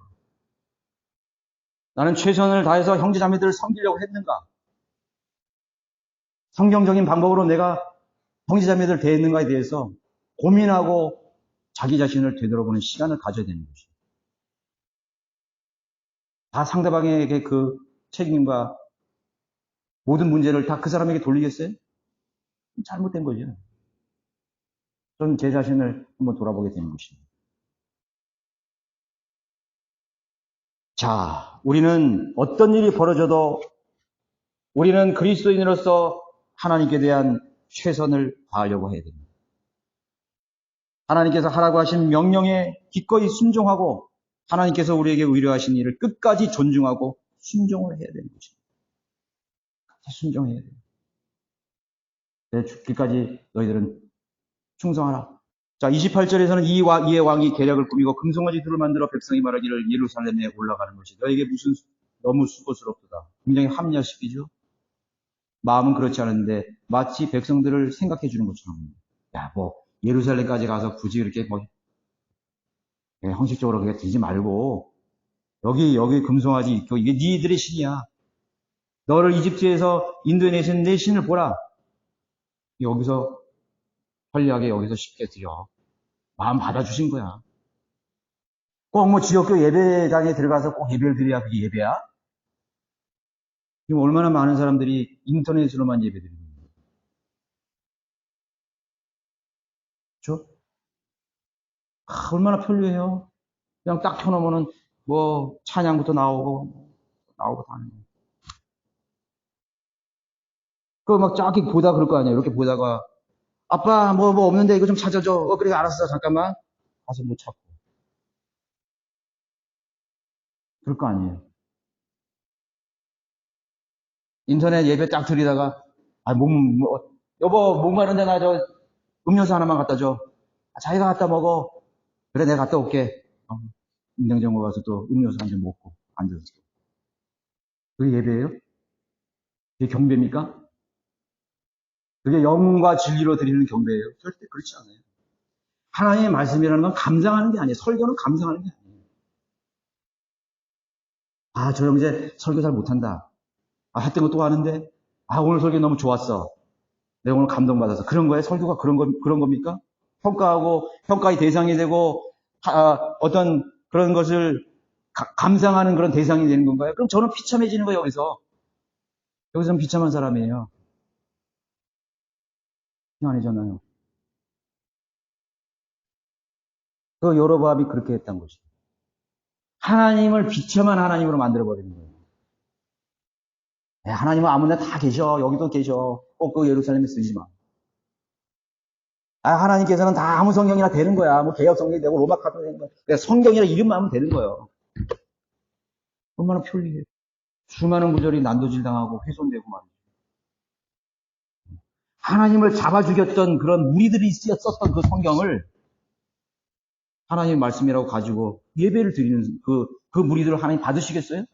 나는 최선을 다해서 형제자매들을 섬기려고 했는가? 성경적인 방법으로 내가 형제자매들을 대했는가에 대해서 고민하고 자기 자신을 되돌아보는 시간을 가져야 되는 것이죠. 다 상대방에게 그 책임과 모든 문제를 다 그 사람에게 돌리겠어요? 잘못된 거죠. 저는 제 자신을 한번 돌아보게 되는 것입니다. 자, 우리는 어떤 일이 벌어져도 우리는 그리스도인으로서 하나님께 대한 최선을 다하려고 해야 됩니다. 하나님께서 하라고 하신 명령에 기꺼이 순종하고 하나님께서 우리에게 의뢰하신 일을 끝까지 존중하고 순종을 해야 되는 것입니다. 순종해야 돼요. 내 죽기까지 너희들은 충성하라. 자, 28절에서는 이의 왕이 계략을 꾸미고 금송아지 둘을 만들어 백성이 말하기를 예루살렘에 올라가는 것이 너에게 무슨 너무 수고스럽도다. 굉장히 합리화시키죠. 마음은 그렇지 않은데 마치 백성들을 생각해 주는 것처럼. 야, 뭐 예루살렘까지 가서 굳이 이렇게 뭐 형식적으로 그렇게 들지 말고 여기 금송아지 있고 이게 니들의 신이야. 너를 이집트에서 인도에 내신 내 신을 보라. 여기서 편리하게 여기서 쉽게 드려. 마음 받아주신 거야. 꼭 뭐 지역교 예배당에 들어가서 꼭 예배를 드려야 그게 예배야? 지금 얼마나 많은 사람들이 인터넷으로만 예배 드리는 거예요. 그렇죠? 얼마나 편리해요. 그냥 딱 켜놓으면은 뭐 찬양부터 나오고 다 하는 거예요. 그거 막 쫙 보다 그럴 거 아니에요. 이렇게 보다가 아빠 뭐 없는데 이거 좀 찾아줘. 그래 알았어 잠깐만. 가서 뭐 찾고. 그럴 거 아니에요. 인터넷 예배 딱 드리다가 여보 목마른데 나 저 음료수 하나만 갖다 줘. 자기가 갖다 먹어. 그래 내가 갔다 올게. 냉장고 가서 또 음료수 한 잔 먹고 앉아서. 그게 예배예요? 그게 경배입니까? 그게 영과 진리로 드리는 경배예요? 절대 그렇지 않아요. 하나님의 말씀이라는 건 감상하는 게 아니에요. 설교는 감상하는 게 아니에요. 아, 저 형제 설교 잘 못한다. 아, 했던 거 또 하는데, 아, 오늘 설교 너무 좋았어. 내가 오늘 감동받아서. 그런 거예요? 설교가 그런 겁니까? 평가의 대상이 되고, 어떤 그런 것을 감상하는 그런 대상이 되는 건가요? 그럼 저는 비참해지는 거예요, 여기서. 여기서는 비참한 사람이에요. 아니잖아요. 그 여로보암이 그렇게 했던 것이죠. 하나님을 비참한 하나님으로 만들어버리는 거예요. 하나님은 아무나 다 계셔. 여기도 계셔. 꼭 그 예루살렘에 쓰지 마. 하나님께서는 다 아무 성경이나 되는 거야. 뭐 개혁 성경이 되고 로마 카톨릭 되는 거야. 그냥 성경이라 이름만 하면 되는 거예요. 얼마나 편리해. 수많은 구절이 난도질 당하고 훼손되고 말이죠. 하나님을 잡아 죽였던 그런 무리들이 썼던 그 성경을 하나님의 말씀이라고 가지고 예배를 드리는 그 무리들을 하나님 받으시겠어요?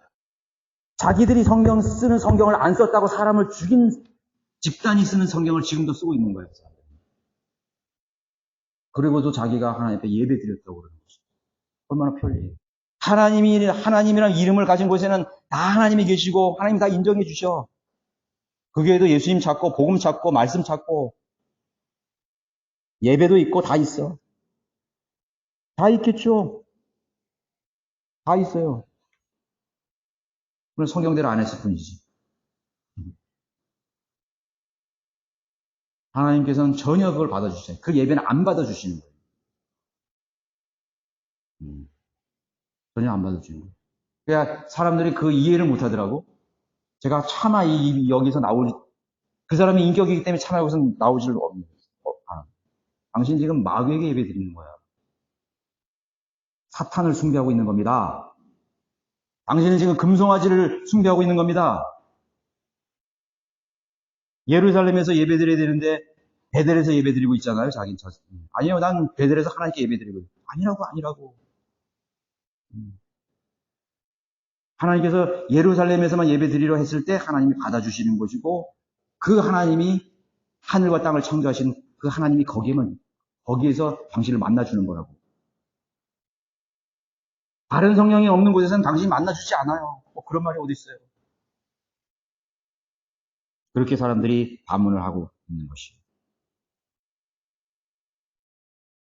자기들이 쓰는 성경을 안 썼다고 사람을 죽인 집단이 쓰는 성경을 지금도 쓰고 있는 거예요. 그리고도 자기가 하나님 앞에 예배 드렸다고 그러는 것이죠. 얼마나 편리해요. 하나님이라는 이름을 가진 곳에는 다 하나님이 계시고 하나님 다 인정해 주셔. 그 교회도 예수님 찾고 복음 찾고 말씀 찾고 예배도 있고 다 있어. 다 있겠죠. 다 있어요. 그건 성경대로 안 했을 뿐이지. 하나님께서는 전혀 그걸 받아주세요. 그 예배는 안 받아주시는 거예요. 전혀 안 받아주시는 거예요. 그러니까 사람들이 그 이해를 못 하더라고. 제가 차마 여기서 그 사람이 인격이기 때문에 차마 여기서 나오지를 없는 거예요. 당신 지금 마귀에게 예배 드리는 거야. 사탄을 숭배하고 있는 겁니다. 당신은 지금 금송아지를 숭배하고 있는 겁니다. 예루살렘에서 예배 드려야 되는데 베델에서 예배 드리고 있잖아요. 자기는 아니요, 난 베델에서 하나님께 예배 드리고 있어요. 아니라고. 하나님께서 예루살렘에서만 예배 드리려 했을 때 하나님이 받아주시는 것이고, 그 하나님이 하늘과 땅을 창조하신 그 하나님이 거기에서 당신을 만나주는 거라고. 다른 성령이 없는 곳에서는 당신이 만나주지 않아요. 그런 말이 어디 있어요. 그렇게 사람들이 반문을 하고 있는 것이에요.